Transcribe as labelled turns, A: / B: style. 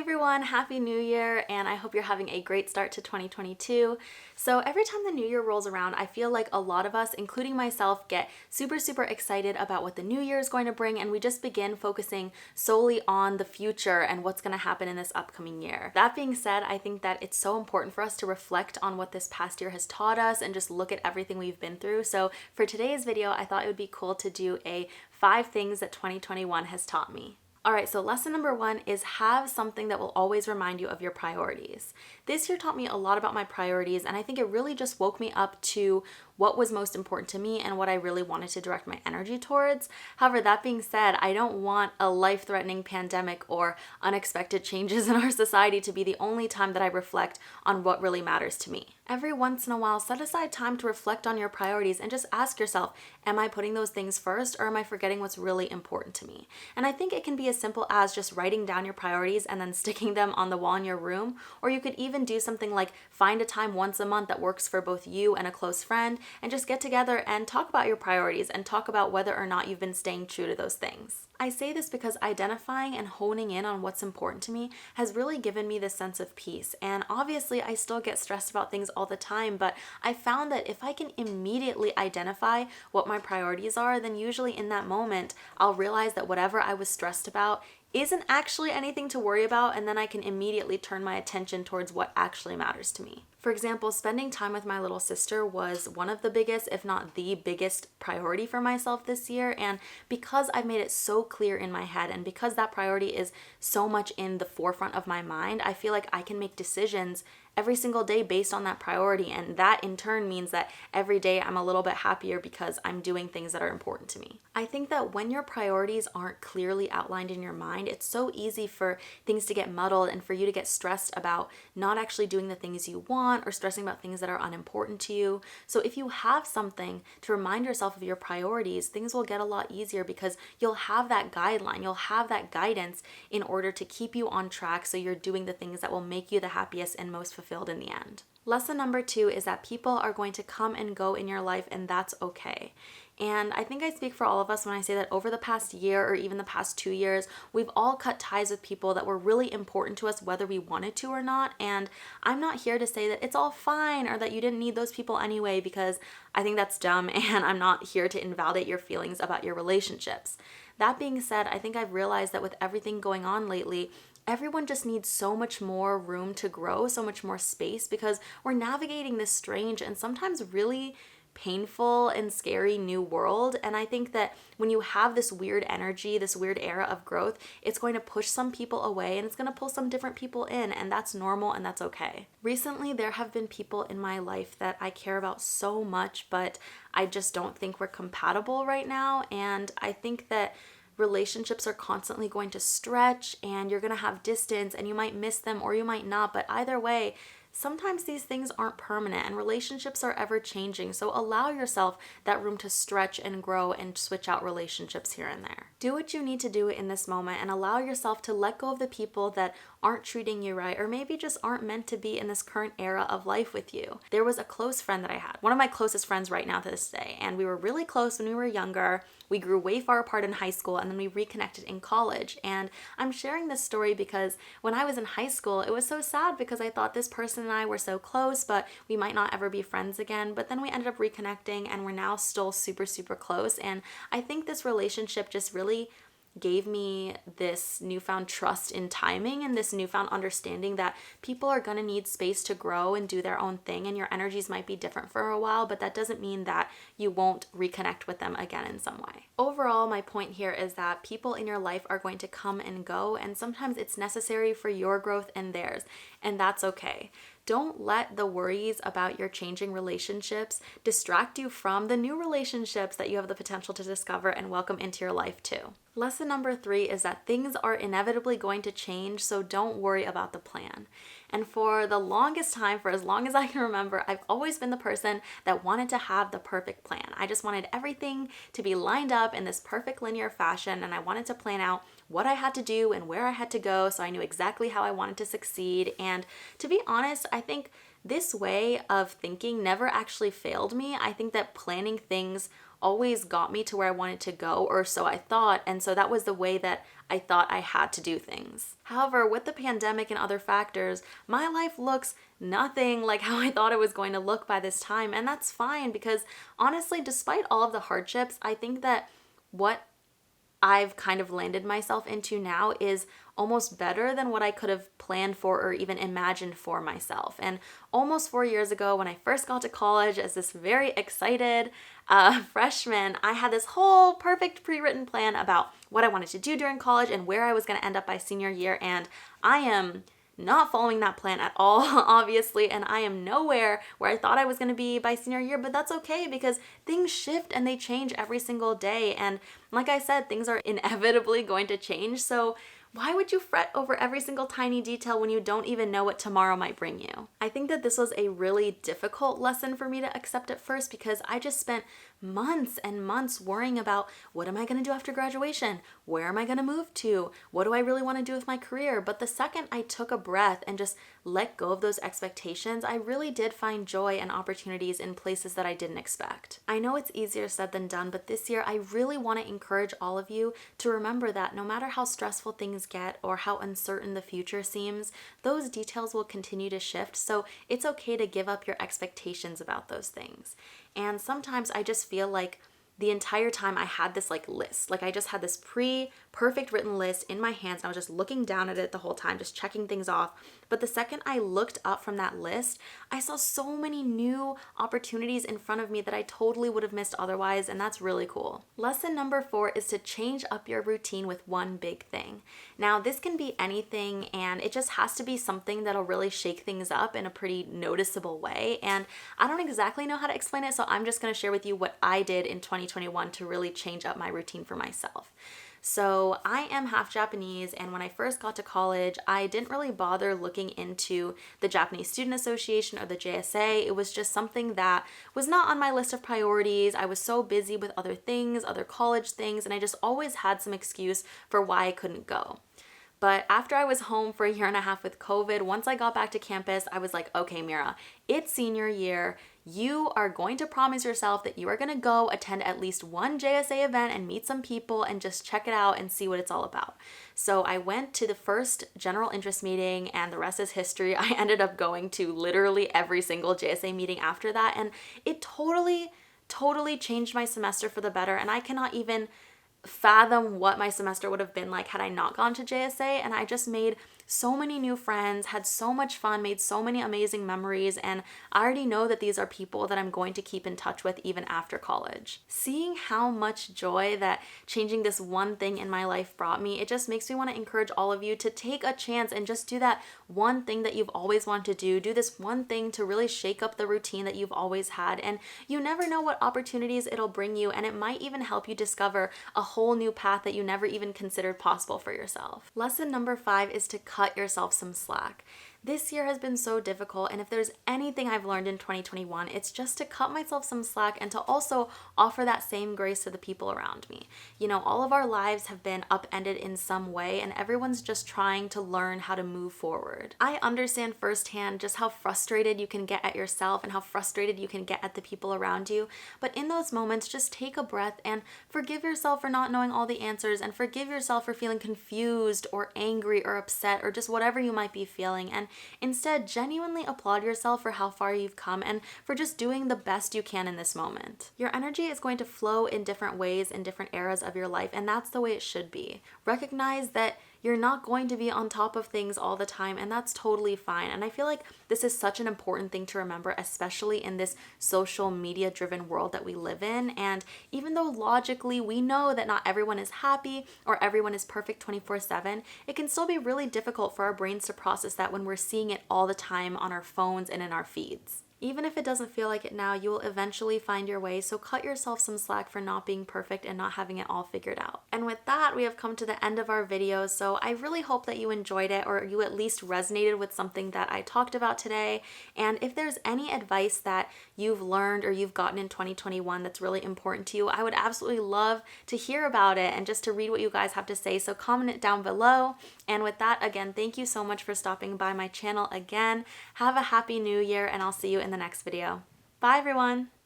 A: everyone, Happy New Year, and I hope you're having a great start to 2022. So every time the new year rolls around, I feel like a lot of us, including myself, get super excited about what the new year is going to bring, and we just begin focusing solely on the future and what's going to happen in this upcoming year. That being said, I think that it's so important for us to reflect on what this past year has taught us and just look at everything we've been through. So for today's video, I thought it would be cool to do a 5 things that 2021 has taught me. All right, so lesson number 1 is have something that will always remind you of your priorities. This year taught me a lot about my priorities, and I think it really just woke me up to what was most important to me and what I really wanted to direct my energy towards. However, that being said, I don't want a life-threatening pandemic or unexpected changes in our society to be the only time that I reflect on what really matters to me. Every once in a while, set aside time to reflect on your priorities and just ask yourself, am I putting those things first or am I forgetting what's really important to me? And I think it can be as simple as just writing down your priorities and then sticking them on the wall in your room, or you could even do something like find a time once a month that works for both you and a close friend and just get together and talk about your priorities and talk about whether or not you've been staying true to those things. I say this because identifying and honing in on what's important to me has really given me this sense of peace. And obviously, I still get stressed about things all the time, but I found that if I can immediately identify what my priorities are, then usually in that moment, I'll realize that whatever I was stressed about isn't actually anything to worry about, and then I can immediately turn my attention towards what actually matters to me. For example, spending time with my little sister was one of the biggest, if not the biggest, priority for myself this year, and because I've made it so clear in my head, and because that priority is so much in the forefront of my mind, I feel like I can make decisions every single day based on that priority, and that in turn means that every day I'm a little bit happier because I'm doing things that are important to me. I think that when your priorities aren't clearly outlined in your mind, it's so easy for things to get muddled and for you to get stressed about not actually doing the things you want or stressing about things that are unimportant to you. So if you have something to remind yourself of your priorities, things will get a lot easier because you'll have that guideline, you'll have that guidance in order to keep you on track so you're doing the things that will make you the happiest and most fulfilled in the end. Lesson number 2 is that people are going to come and go in your life, and that's okay. And I think I speak for all of us when I say that over the past year or even the past 2 years, we've all cut ties with people that were really important to us whether we wanted to or not. And I'm not here to say that it's all fine or that you didn't need those people anyway, because I think that's dumb, and I'm not here to invalidate your feelings about your relationships. That being said, I think I've realized that with everything going on lately, everyone just needs so much more room to grow, so much more space, because we're navigating this strange and sometimes really painful and scary new world. And I think that when you have this weird energy, this weird era of growth, it's going to push some people away and it's going to pull some different people in, and that's normal and that's okay. Recently, there have been people in my life that I care about so much, but I just don't think we're compatible right now. And I think that relationships are constantly going to stretch and you're going to have distance and you might miss them or you might not, but either way, sometimes these things aren't permanent and relationships are ever changing. So allow yourself that room to stretch and grow and switch out relationships here and there. Do what you need to do in this moment and allow yourself to let go of the people that aren't treating you right or maybe just aren't meant to be in this current era of life with you. There was a close friend that I had, one of my closest friends right now to this day, and we were really close when we were younger. We grew way far apart in high school and then we reconnected in college. And I'm sharing this story because when I was in high school, it was so sad because I thought this person and I were so close, but we might not ever be friends again. But then we ended up reconnecting and we're now still super close. And I think this relationship just really gave me this newfound trust in timing and this newfound understanding that people are going to need space to grow and do their own thing, and your energies might be different for a while, but that doesn't mean that you won't reconnect with them again in some way. Overall, my point here is that people in your life are going to come and go, and sometimes it's necessary for your growth and theirs, and that's okay. Don't let the worries about your changing relationships distract you from the new relationships that you have the potential to discover and welcome into your life too. Lesson number 3 is that things are inevitably going to change, so don't worry about the plan. And for the longest time, for as long as I can remember, I've always been the person that wanted to have the perfect plan. I just wanted everything to be lined up in this perfect linear fashion, and I wanted to plan out what I had to do and where I had to go so I knew exactly how I wanted to succeed. And to be honest, I think this way of thinking never actually failed me. I think that planning things always got me to where I wanted to go, or so I thought, and so that was the way that I thought I had to do things. However, with the pandemic and other factors, my life looks nothing like how I thought it was going to look by this time, and that's fine because honestly, despite all of the hardships, I think that what I've kind of landed myself into now is almost better than what I could have planned for or even imagined for myself. And almost 4 years ago, when I first got to college as this very excited freshman, I had this whole perfect pre-written plan about what I wanted to do during college and where I was going to end up by senior year. And I am not following that plan at all, obviously, and I am nowhere where I thought I was going to be by senior year, but that's okay because things shift and they change every single day. And like I said, things are inevitably going to change. So why would you fret over every single tiny detail when you don't even know what tomorrow might bring you? I think that this was a really difficult lesson for me to accept at first because I just spent months and months worrying about what am I going to do after graduation? Where am I going to move to? What do I really want to do with my career? But the second I took a breath and just let go of those expectations, I really did find joy and opportunities in places that I didn't expect. I know it's easier said than done, but this year I really want to encourage all of you to remember that no matter how stressful things get or how uncertain the future seems, those details will continue to shift. So it's okay to give up your expectations about those things. And sometimes I just feel like the entire time I had this list, I just had this perfect written list in my hands and I was just looking down at it the whole time, just checking things off. But the second I looked up from that list, I saw so many new opportunities in front of me that I totally would have missed otherwise, and that's really cool. Lesson number 4 is to change up your routine with one big thing. Now, this can be anything, and it just has to be something that'll really shake things up in a pretty noticeable way. And I don't exactly know how to explain it, so I'm just going to share with you what I did in 2021 to really change up my routine for myself. So I am half Japanese, and when I first got to college, I didn't really bother looking into the Japanese Student Association or the JSA. It was just something that was not on my list of priorities. I was so busy with other things, other college things, and I just always had some excuse for why I couldn't go. But after I was home for a year and a half with COVID, once I got back to campus, I was like, okay, Mira, it's senior year. You are going to promise yourself that you are going to go attend at least one JSA event and meet some people and just check it out and see what it's all about. So I went to the first general interest meeting and the rest is history. I ended up going to literally every single JSA meeting after that, and it totally changed my semester for the better, and I cannot even fathom what my semester would have been like had I not gone to JSA. And I just made so many new friends, had so much fun, made so many amazing memories, and I already know that these are people that I'm going to keep in touch with even after college. Seeing how much joy that changing this one thing in my life brought me, it just makes me want to encourage all of you to take a chance and just do that one thing that you've always wanted to do this one thing to really shake up the routine that you've always had. And you never know what opportunities it'll bring you, and it might even help you discover a whole new path that you never even considered possible for yourself. Lesson number 5 is to cut yourself some slack. This year has been so difficult, and if there's anything I've learned in 2021, it's just to cut myself some slack and to also offer that same grace to the people around me. You know, all of our lives have been upended in some way, and everyone's just trying to learn how to move forward. I understand firsthand just how frustrated you can get at yourself and how frustrated you can get at the people around you, but in those moments, just take a breath and forgive yourself for not knowing all the answers, and forgive yourself for feeling confused or angry or upset or just whatever you might be feeling, and instead genuinely applaud yourself for how far you've come and for just doing the best you can in this moment. Your energy is going to flow in different ways in different eras of your life, and that's the way it should be. Recognize that you're not going to be on top of things all the time, and that's totally fine. And I feel like this is such an important thing to remember, especially in this social media driven world that we live in. And even though logically we know that not everyone is happy or everyone is perfect 24/7, it can still be really difficult for our brains to process that when we're seeing it all the time on our phones and in our feeds. Even if it doesn't feel like it now, you will eventually find your way, so cut yourself some slack for not being perfect and not having it all figured out. And with that, we have come to the end of our video, so I really hope that you enjoyed it, or you at least resonated with something that I talked about today. And if there's any advice that you've learned or you've gotten in 2021 that's really important to you, I would absolutely love to hear about it and just to read what you guys have to say, so comment it down below. And with that, again, thank you so much for stopping by my channel again. Have a happy new year, and I'll see you in the next video. Bye everyone!